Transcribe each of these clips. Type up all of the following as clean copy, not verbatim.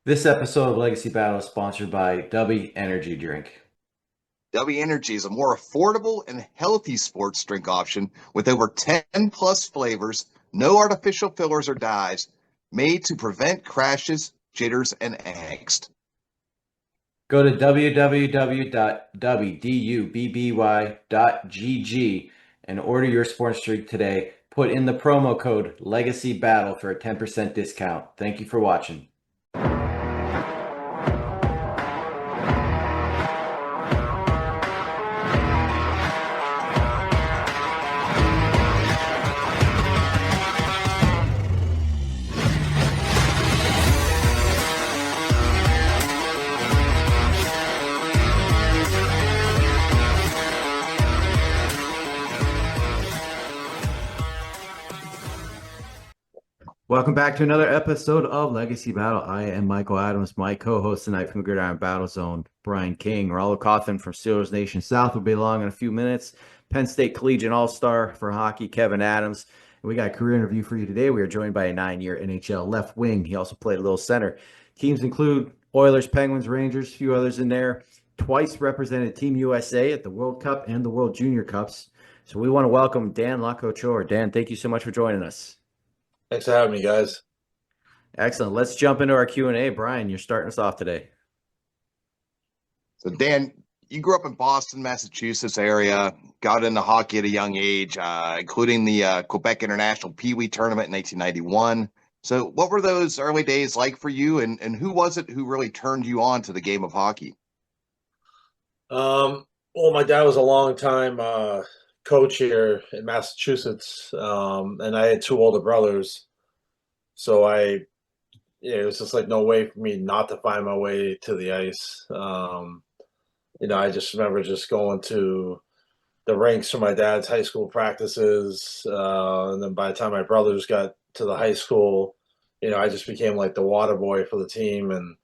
This episode of Legacy Battle is sponsored by W Energy Drink. W Energy is a more affordable and healthy sports drink option with over 10 plus flavors, no artificial fillers or dyes, made to prevent crashes, jitters, and angst. Go to www.wdubby.gg and order your sports drink today. Put in the promo code Legacy Battle for a 10% discount. Thank you for watching. Welcome back to another episode of Legacy Battle. I am Michael Adams, my co-host tonight from the Gridiron Battle Zone, Brian King. Rollo Coffin from Steelers Nation South will be along in a few minutes. Penn State Collegiate All-Star for hockey, Kevin Adams. And we got a career interview for you today. We are joined by a 9-year NHL left wing. He also played a little center. Teams include Oilers, Penguins, Rangers, a few others in there. Twice represented Team USA at the World Cup and the World Junior Cups. So we want to welcome Dan LaCouture. Dan, thank you so much for joining us. Thanks for having me, guys. Excellent. Let's jump into our Q&A. Brian, you're starting us off today. So, Dan, you grew up in Boston, Massachusetts area, got into hockey at a young age, including the Quebec International Pee Wee Tournament in 1991. So what were those early days like for you, and who was it who really turned you on to the game of hockey? Well, my dad was a long time coach here in Massachusetts, and I had two older brothers. So it was just like no way for me not to find my way to the ice. I just remember just going to the rinks for my dad's high school practices. And then by the time my brothers got to the high school, I just became like the water boy for the team. And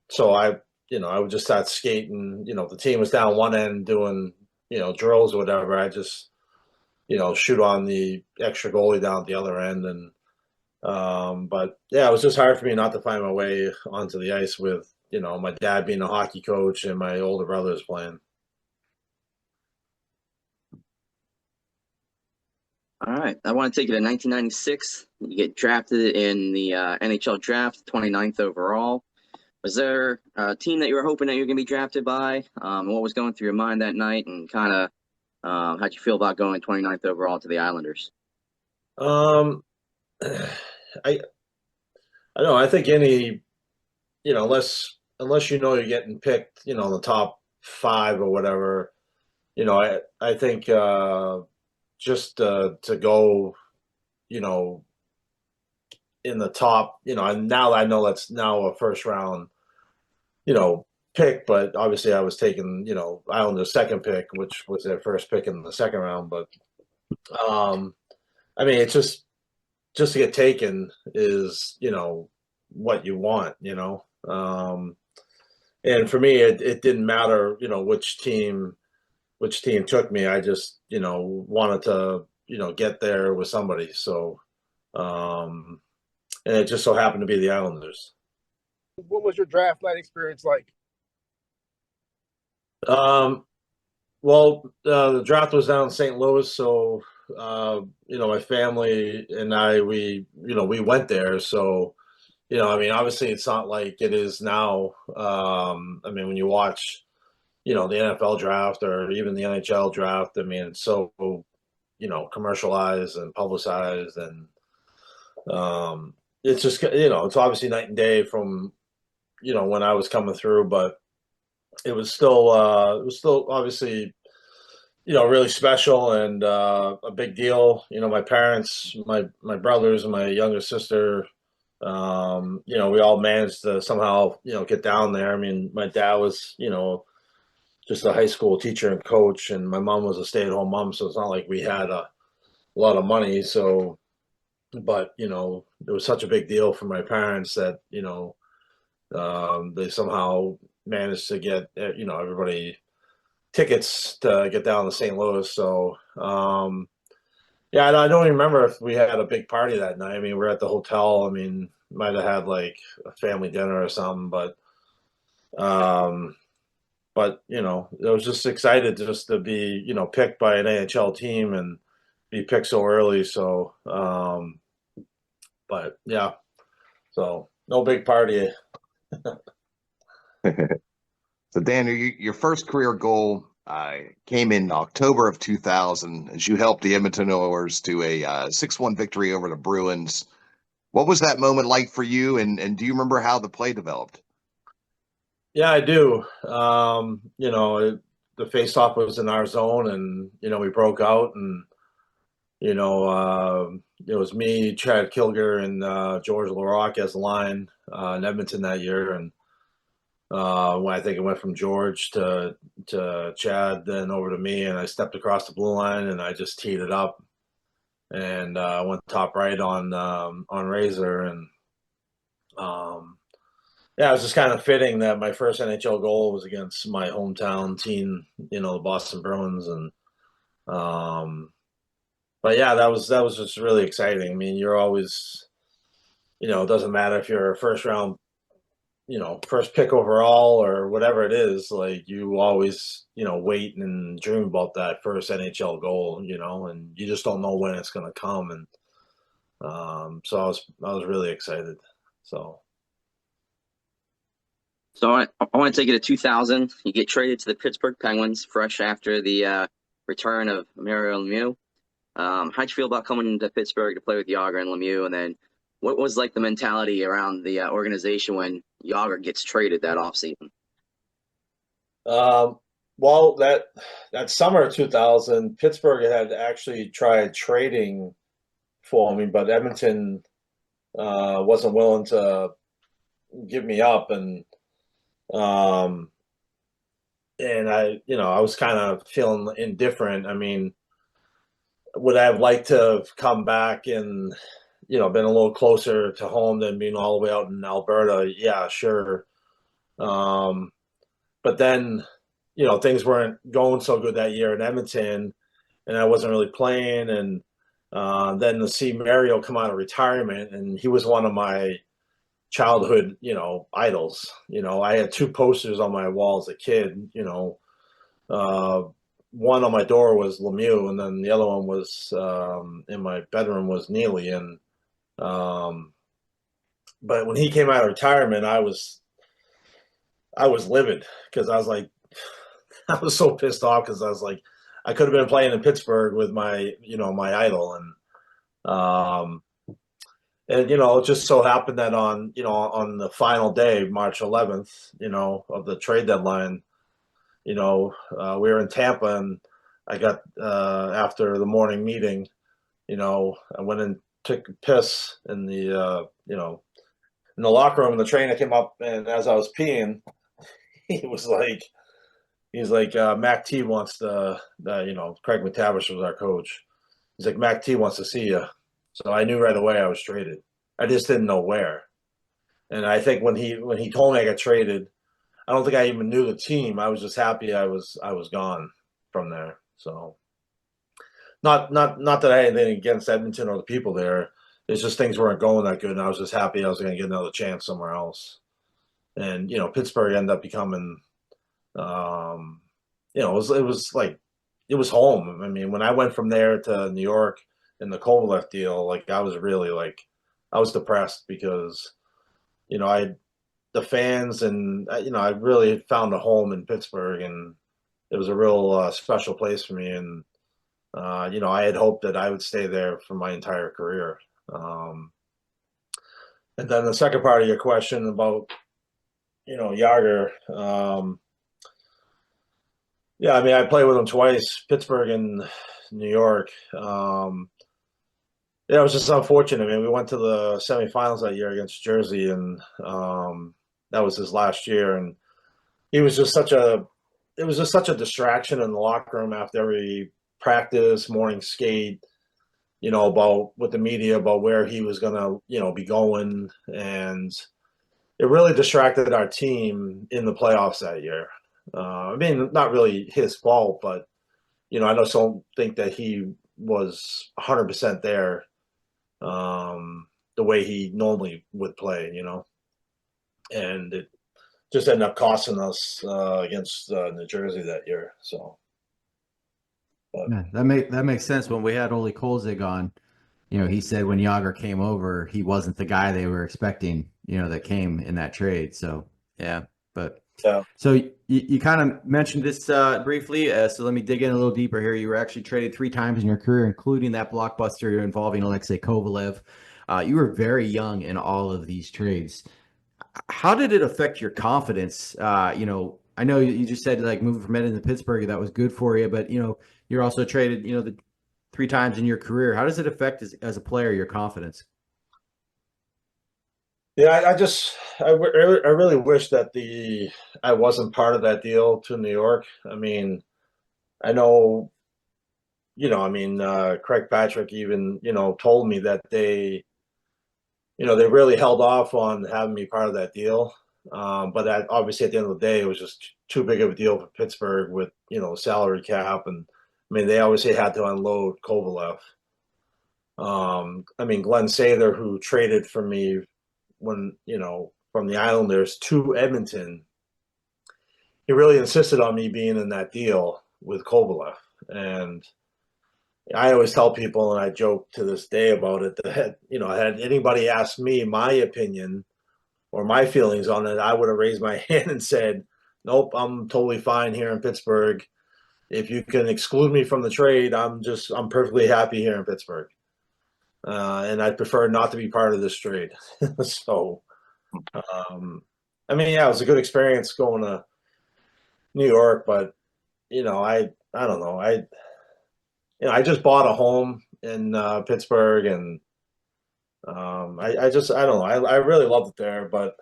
so I would just start skating. The team was down one end doing, drills or whatever. I just, shoot on the extra goalie down at the other end. And, but yeah, it was just hard for me not to find my way onto the ice with, my dad being a hockey coach and my older brothers playing. All right. I want to take you to 1996. You get drafted in the NHL draft, 29th overall. Was there a team that you were hoping that you were going to be drafted by? What was going through your mind that night, and kind of how'd you feel about going 29th overall to the Islanders? Um, I I know. I think any, unless you're getting picked, in the top five or whatever, I think just to go, you know, in the top, and now I know that's now a first round, pick, but obviously I was taking, Islanders' second pick, which was their first pick in the second round. But I mean, it's just to get taken is, what you want. And for me, it didn't matter, which team took me. I just, wanted to, get there with somebody. So, and it just so happened to be the Islanders. What was your draft night experience like? Well, the draft was down in St. Louis, so my family and we went there. So, I mean, obviously, it's not like it is now. I mean, when you watch, the NFL draft or even the NHL draft, I mean, it's so commercialized and publicized, and it's just it's obviously night and day from when I was coming through, but it was still obviously really special and a big deal. My parents, my brothers, and my younger sister, we all managed to somehow get down there. I mean, my dad was just a high school teacher and coach, and my mom was a stay-at-home mom, so it's not like we had a lot of money. So, but it was such a big deal for my parents that they somehow managed to get everybody tickets to get down to St. Louis. So yeah, I don't even remember if we had a big party that night. I mean, we're at the hotel. I mean, might have had like a family dinner or something, but I was just excited just to be picked by an AHL team and be picked so early. So, but yeah, so no big party. So Dan, your first career goal came in October of 2000 as you helped the Edmonton Oilers to a 6-1 victory over the Bruins. What was that moment like for you, and do you remember how the play developed? Yeah, I do. The face-off was in our zone, and we broke out, and it was me, Chad Kilger, and George Larocque as the line in Edmonton that year, and when I think it went from George to Chad, then over to me, and I stepped across the blue line, and I just teed it up, and went top right on Razor, and yeah, it was just kind of fitting that my first NHL goal was against my hometown team, the Boston Bruins, and but yeah, that was just really exciting. I mean, you're always, it doesn't matter if you're a first round, first pick overall or whatever it is, like you always, wait and dream about that first NHL goal, and you just don't know when it's going to come. And so I was really excited. So I want to take you to 2000. You get traded to the Pittsburgh Penguins fresh after the return of Mario Lemieux. How'd you feel about coming to Pittsburgh to play with Yager and Lemieux? And then what was like the mentality around the organization when Yager gets traded that offseason? Well, that summer of 2000, Pittsburgh had actually tried trading for me, but Edmonton wasn't willing to give me up, and I was kind of feeling indifferent. I mean, would I have liked to have come back and been a little closer to home than being all the way out in Alberta? Yeah, sure. But then, things weren't going so good that year in Edmonton, and I wasn't really playing. And then to see Mario come out of retirement, and he was one of my childhood, idols. I had two posters on my wall as a kid. One on my door was Lemieux, and then the other one was in my bedroom was Neely. And but when he came out of retirement, I was livid because I was like, I was so pissed off because I was like, I could have been playing in Pittsburgh with my, my idol, and it just so happened that on the final day, March 11th, of the trade deadline, we were in Tampa, and I got after the morning meeting, I went and took a piss in the in the locker room, and the trainer came up, and as I was peeing, he's like, Mac T wants Craig McTavish was our coach. He's like, Mac T wants to see you. So I knew right away I was traded. I just didn't know where. And I think when he told me I got traded, I don't think I even knew the team. I was just happy I was gone from there. So not that I had anything against Edmonton or the people there. It's just things weren't going that good, and I was just happy I was going to get another chance somewhere else. And Pittsburgh ended up becoming, it was home. I mean, when I went from there to New York in the Kovalev deal, like I was really I was depressed because the fans, and I really found a home in Pittsburgh, and it was a real special place for me. And I had hoped that I would stay there for my entire career. And then the second part of your question about Yager. Yeah, I mean, I played with him twice, Pittsburgh and New York. Yeah, it was just unfortunate. I mean, we went to the semifinals that year against Jersey, and that was his last year. And he was just it was just such a distraction in the locker room after every practice, morning skate, about with the media about where he was gonna, be going, and it really distracted our team in the playoffs that year. I mean, not really his fault, but I just don't think that he was 100% there. the way he normally would play, and it just ended up costing us against New Jersey that year. So, but Yeah, that makes sense. When we had Ole Kolzig on, he said when Yager came over, he wasn't the guy they were expecting, that came in that trade. So yeah, but yeah, so you kind of mentioned this briefly. So let me dig in a little deeper here. You were actually traded 3 times in your career, including that blockbuster involving Alexei Kovalev. You were very young in all of these trades. How did it affect your confidence? I know you just said like moving from Edmonton to Pittsburgh, that was good for you, but you're also traded, the 3 times in your career. How does it affect as a player your confidence? yeah. I really wish that I wasn't part of that deal to New York. I mean, I know, Craig Patrick even, told me that they really held off on having me part of that deal. But obviously, at the end of the day, it was just too big of a deal for Pittsburgh with salary cap, and I mean they obviously had to unload Kovalev. Glenn Sather, who traded for me when from the Islanders to Edmonton, he really insisted on me being in that deal with Kovalev, and I always tell people, and I joke to this day about it, that had anybody asked me my opinion or my feelings on it, I would have raised my hand and said, "Nope, I'm totally fine here in Pittsburgh. If you can exclude me from the trade, I'm perfectly happy here in Pittsburgh, and I prefer not to be part of this trade." So, yeah, it was a good experience going to New York, but I don't know, I just bought a home in Pittsburgh, and I don't know, I really loved it there, but.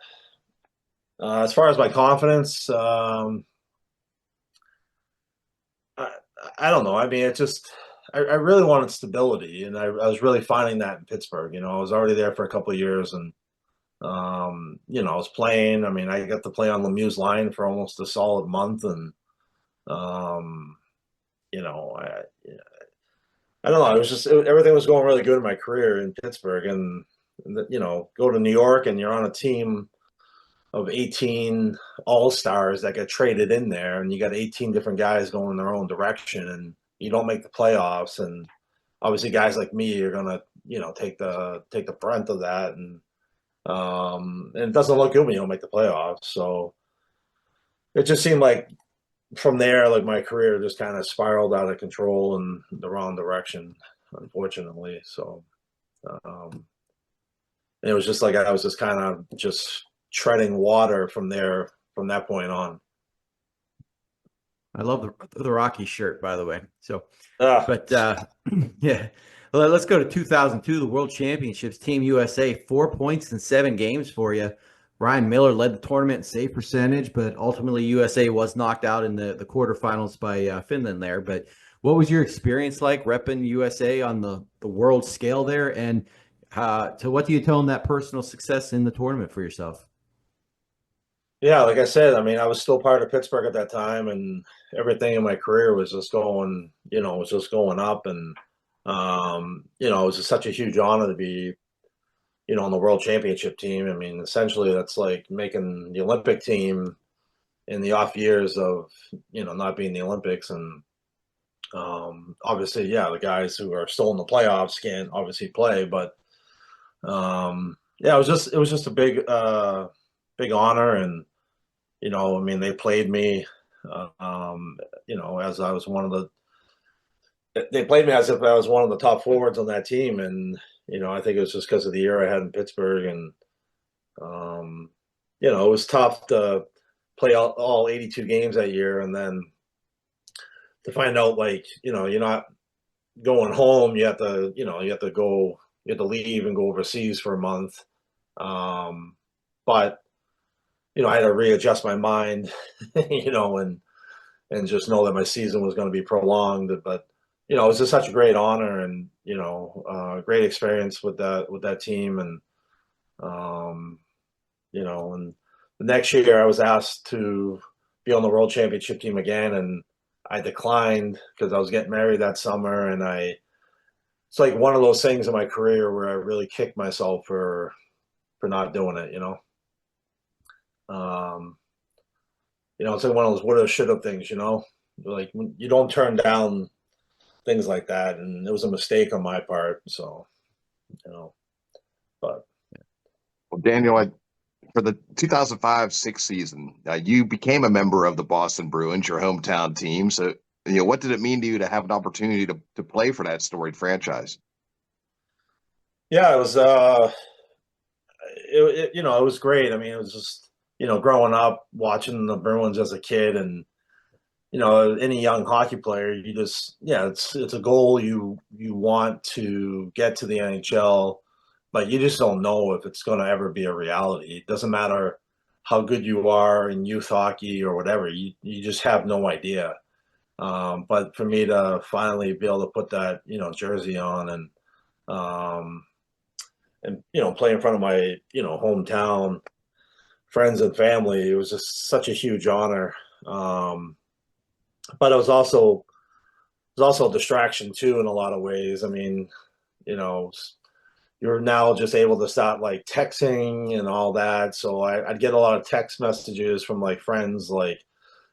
As far as my confidence, I, I don't know. I mean, it just, I really wanted stability, and I was really finding that in Pittsburgh. I was already there for a couple of years, and I was playing. I mean, I got to play on Lemieux's line for almost a solid month, and um, you know, I, I don't know. It was just everything was going really good in my career in Pittsburgh, and go to New York, and you're on a team of 18 all-stars that get traded in there, and you got 18 different guys going their own direction, and you don't make the playoffs, and obviously guys like me are gonna take the brunt of that, and it doesn't look good when you don't make the playoffs. So it just seemed like from there, like my career just kind of spiraled out of control in the wrong direction, unfortunately. So um, it was just like I was just kind of just treading water from there from that point on. I love the Rocky shirt, by the way. So, Ah, but yeah, well, let's go to 2002, the World Championships. Team USA, 4 points in 7 games for you. Ryan Miller led the tournament in save percentage, but ultimately USA was knocked out in the quarterfinals by Finland there. But what was your experience like repping USA on the world scale there? And to what do you tell them that personal success in the tournament for yourself? yeah, like I said, I mean, I was still part of Pittsburgh at that time, and everything in my career was just going up, and it was just such a huge honor to be, on the World Championship team. I mean, essentially, that's like making the Olympic team in the off years of, not being the Olympics, and obviously, yeah, the guys who are still in the playoffs can't obviously play, but yeah, it was just a big honor, and they played me, as I was they played me as if I was one of the top forwards on that team. And, I think it was just because of the year I had in Pittsburgh. And, it was tough to play all 82 games that year. And then to find out, like, you're not going home, you have to leave and go overseas for a month. But, I had to readjust my mind, and just know that my season was going to be prolonged. But it was just such a great honor, and great experience with that team. And and the next year I was asked to be on the World Championship team again, and I declined because I was getting married that summer, and I it's like one of those things in my career where I really kicked myself for not doing it, you know. Um, it's like one of those woulda, shoulda things, you know. Like you don't turn down things like that, and it was a mistake on my part. So, you know, but Well, Daniel, for the 2005-06 season, you became a member of the Boston Bruins, your hometown team. So, what did it mean to you to have an opportunity to play for that storied franchise? yeah, it was it was great. I mean, it was just growing up watching the Bruins as a kid, and any young hockey player, you just it's a goal you want to get to the NHL, but you just don't know if it's going to ever be a reality. It doesn't matter how good you are in youth hockey or whatever. You just have no idea. But for me to finally be able to put that jersey on um, and play in front of my hometown friends and family, it was just such a huge honor. But it was also a distraction too in a lot of ways. I mean, you know, you're now just able to start like texting and all that. So I'd get a lot of text messages from like friends like,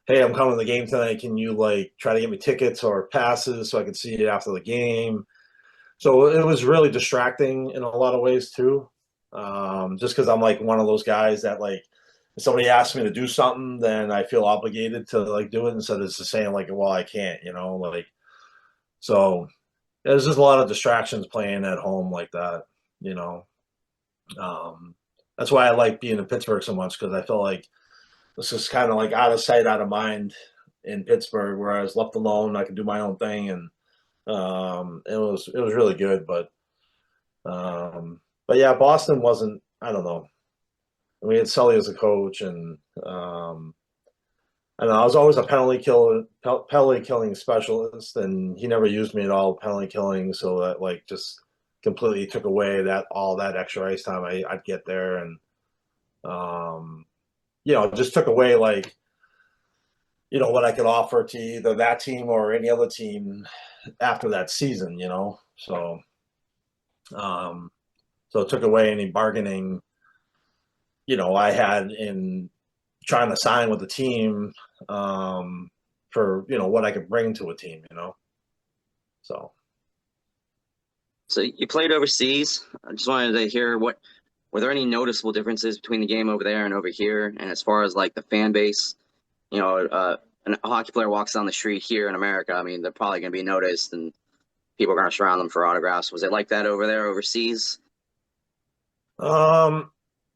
"Hey, I'm coming to the game tonight. Can you like try to get me tickets or passes so I can see it after the game?" So it was really distracting in a lot of ways too. Just because I'm like one of those guys that like if somebody asks me to do something, then I feel obligated to like do it instead of just saying like, "Well, I can't," like. So there's just a lot of distractions playing at home like that, you know. Um, that's why I like being in Pittsburgh so much because I feel like this is kind of like out of sight, out of mind in Pittsburgh, where I was left alone. I could do my own thing, and it was really good. But yeah, Boston wasn't. I don't know. We had Sully as a coach, and I was always a penalty killing specialist, and he never used me at all penalty killing. So that like just completely took away all that extra ice time I'd get there, and um, just took away like what I could offer to either that team or any other team after that season. Um, so it took away any bargaining I had in trying to sign with the team for what I could bring to a team. So So you played overseas. I just wanted to hear were there any noticeable differences between the game over there and over here? And as far as like the fan base, a hockey player walks down the street here in America, I mean, they're probably going to be noticed and people are going to surround them for autographs. Was it like that over there overseas? um,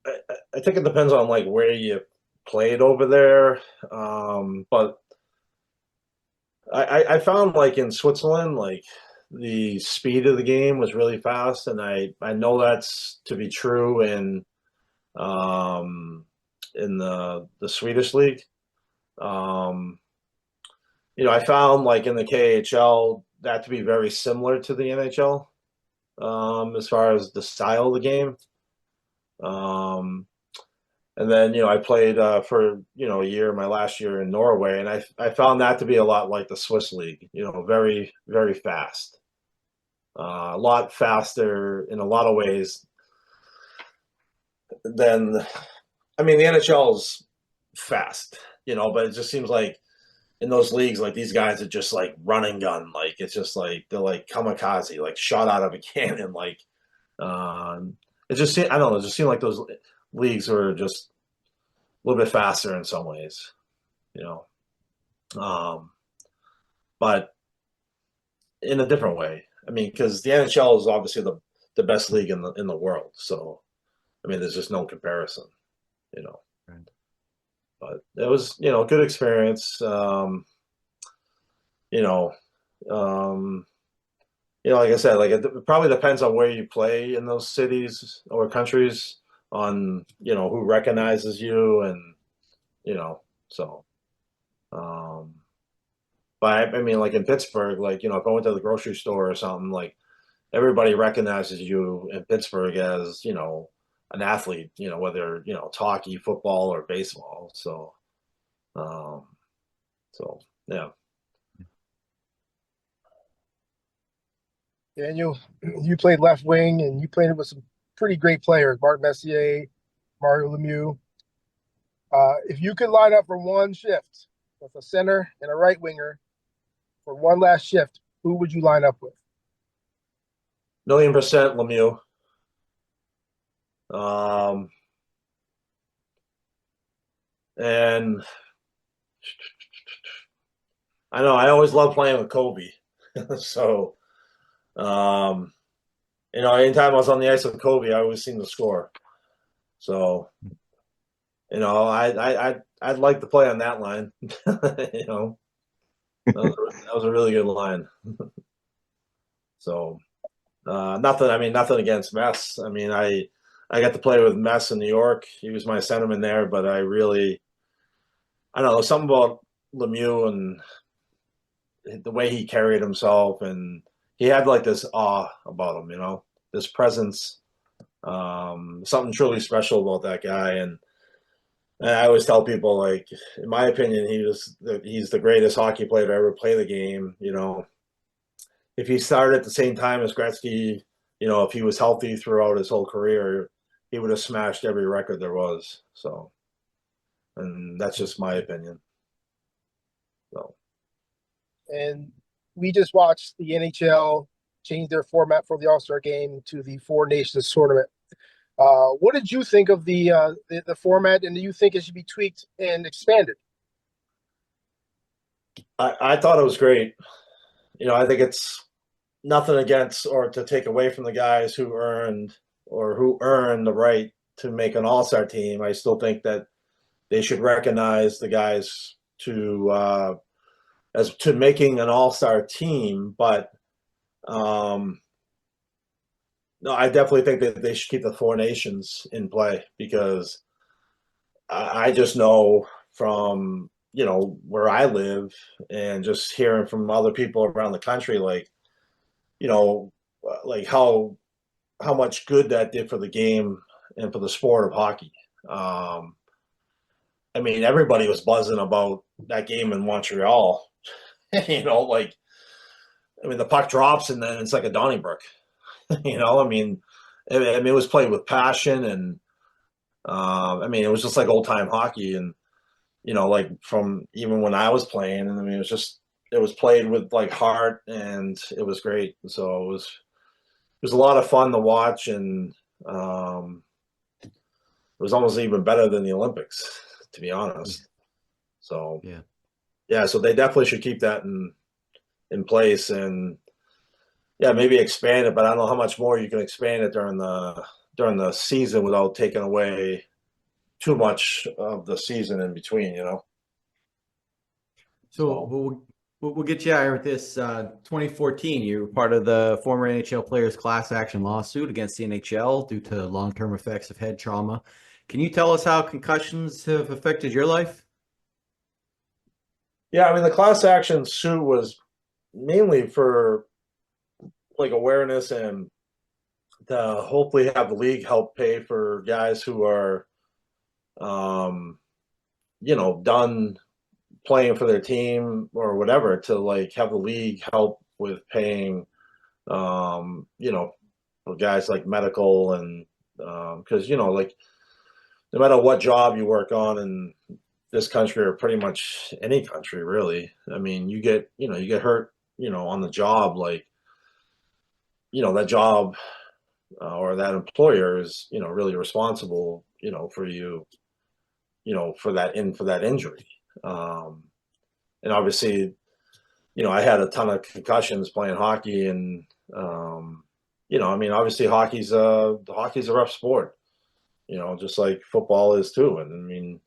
I, I think it depends on like where you played over there, but I found like in Switzerland, like the speed of the game was really fast, and I know that's to be true um, in the Swedish league. Um, I found like in the KHL that to be very similar to the NHL as far as the style of the game. Um, and then I played for a year, my last year in Norway, and I found that to be a lot like the Swiss league. Very very fast, a lot faster in a lot of ways than I mean the NHL is fast, but it just seems like in those leagues, like these guys are just like run and gun. Like it's just like they're like kamikaze, like shot out of a cannon. Like it just I don't know. It just seemed like those leagues were just a little bit faster in some ways, you know. Um, but in a different way. I mean, because the NHL is obviously the best league in the world. So I mean, there's just no comparison, you know. Right. But it was a good experience. You know, um, like I said, like it probably depends on where you play in those cities or countries on who recognizes you and so. Um, but I mean, like in Pittsburgh, like if I went to the grocery store or something, like everybody recognizes you in Pittsburgh as an athlete, whether it's hockey, football, or baseball. Um, so yeah. Daniel, you played left wing and you played with some pretty great players, Mark Messier, Mario Lemieux. If you could line up for one shift with a center and a right winger for one last shift, who would you line up with? 1,000,000% Lemieux. Um, and I know I always love playing with Kobe. So, anytime I was on the ice with Kobe, I always seemed to score. So, I'd like to play on that line. That was a really good line. So, nothing against Mess. I got to play with Mess in New York. He was my centerman there, but I don't know, something about Lemieux and the way he carried himself, and he had like this awe about him, this presence, something truly special about that guy. And I always tell people, like, in my opinion, he's the greatest hockey player to ever play the game. If he started at the same time as Gretzky, if he was healthy throughout his whole career, he would have smashed every record there was. So, and that's just my opinion. So. And we just watched the NHL change their format for the All-Star game to the Four Nations tournament. What did you think of the format, and do you think it should be tweaked and expanded? I thought it was great. I think it's nothing against or to take away from the guys who earned the right to make an all-star team. I still think that they should recognize the guys as to making an all-star team. But no, I definitely think that they should keep the Four Nations in play, because I just know from where I live and just hearing from other people around the country, like how much good that did for the game and for the sport of hockey. Everybody was buzzing about that game in Montreal. The puck drops and then it's like a Donnybrook. It was played with passion, and it was just like old time hockey. And like from even when I was playing, and it was played with like heart, and it was great. So it was a lot of fun to watch, and it was almost even better than the Olympics, to be honest. So yeah, so they definitely should keep that in place, and maybe expand it. But I don't know how much more you can expand it during the season without taking away too much of the season in between, So we'll get you out here with this. 2014, you were part of the former NHL players' class action lawsuit against the NHL due to long-term effects of head trauma. Can you tell us how concussions have affected your life? Yeah, the class action suit was mainly for like awareness and to hopefully have the league help pay for guys who are, done playing for their team or whatever, to like have the league help with paying, for guys like medical, and because like no matter what job you work on in this country, or pretty much any country really, you get hurt on the job, like that job or that employer is really responsible for you for that injury. And obviously I had a ton of concussions playing hockey, and obviously hockey's a rough sport, just like football is too. And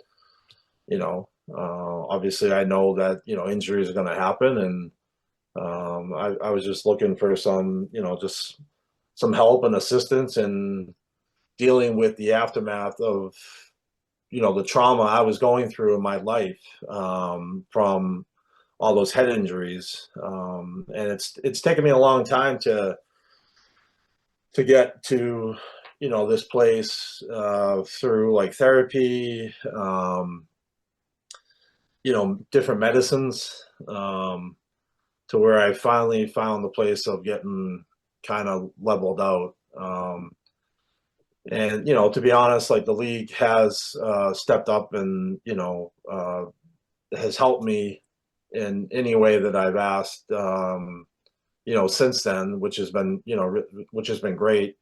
obviously I know that injuries are going to happen, and I was just looking for some just some help and assistance in dealing with the aftermath of the trauma I was going through in my life, from all those head injuries. And it's taken me a long time to get to this place, through like therapy, different medicines, to where I finally found the place of getting kind of leveled out. And, to be honest, like the league has stepped up and, has helped me in any way that I've asked, since then, which has been, which has been great.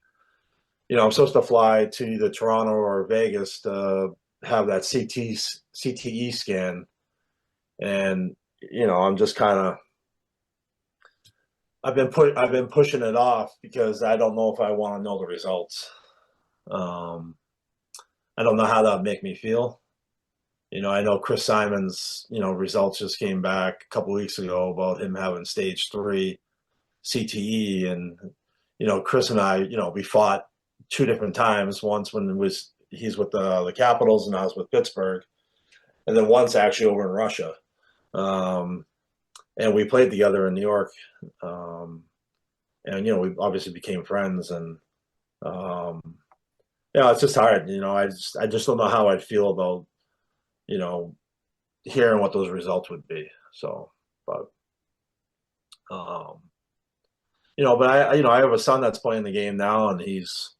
I'm supposed to fly to either Toronto or Vegas to have that CTE scan. And, I'm just kind of, I've been pushing it off because I don't know if I want to know the results. I don't know how that would make me feel. I know Chris Simon's, results just came back a couple weeks ago about him having stage 3 CTE. And, Chris and I, we fought 2 different times. Once when he's with the Capitals and I was with Pittsburgh. And then once actually over in Russia. And we played together in New York. And, we obviously became friends. And, it's just hard. I just don't know how I'd feel about, hearing what those results would be. So, but, but I have a son that's playing the game now, and he's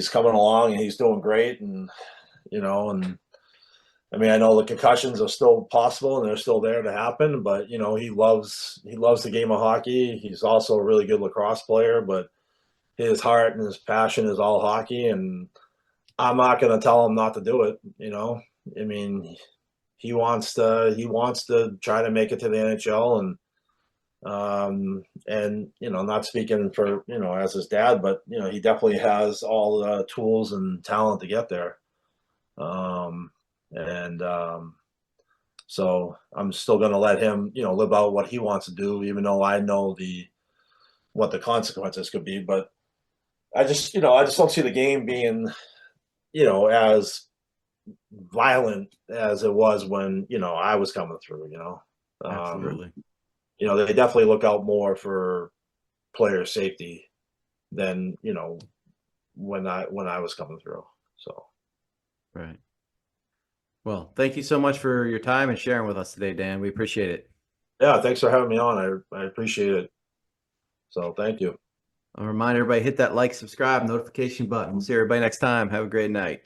coming along and he's doing great. And, and I mean, I know the concussions are still possible and they're still there to happen, but, he loves the game of hockey. He's also a really good lacrosse player, but his heart and his passion is all hockey. And I'm not going to tell him not to do it. I mean, he wants to try to make it to the NHL, and not speaking for, as his dad, but, he definitely has all the tools and talent to get there. So I'm still going to let him, live out what he wants to do, even though I know what the consequences could be. But I just don't see the game being, as violent as it was when, I was coming through, Absolutely. They definitely look out more for player safety than, when I was coming through. So. Right. Well, thank you so much for your time and sharing with us today, Dan. We appreciate it. Yeah. Thanks for having me on. I appreciate it. So thank you. I'll remind everybody, hit that like, subscribe, notification button. We'll see everybody next time. Have a great night.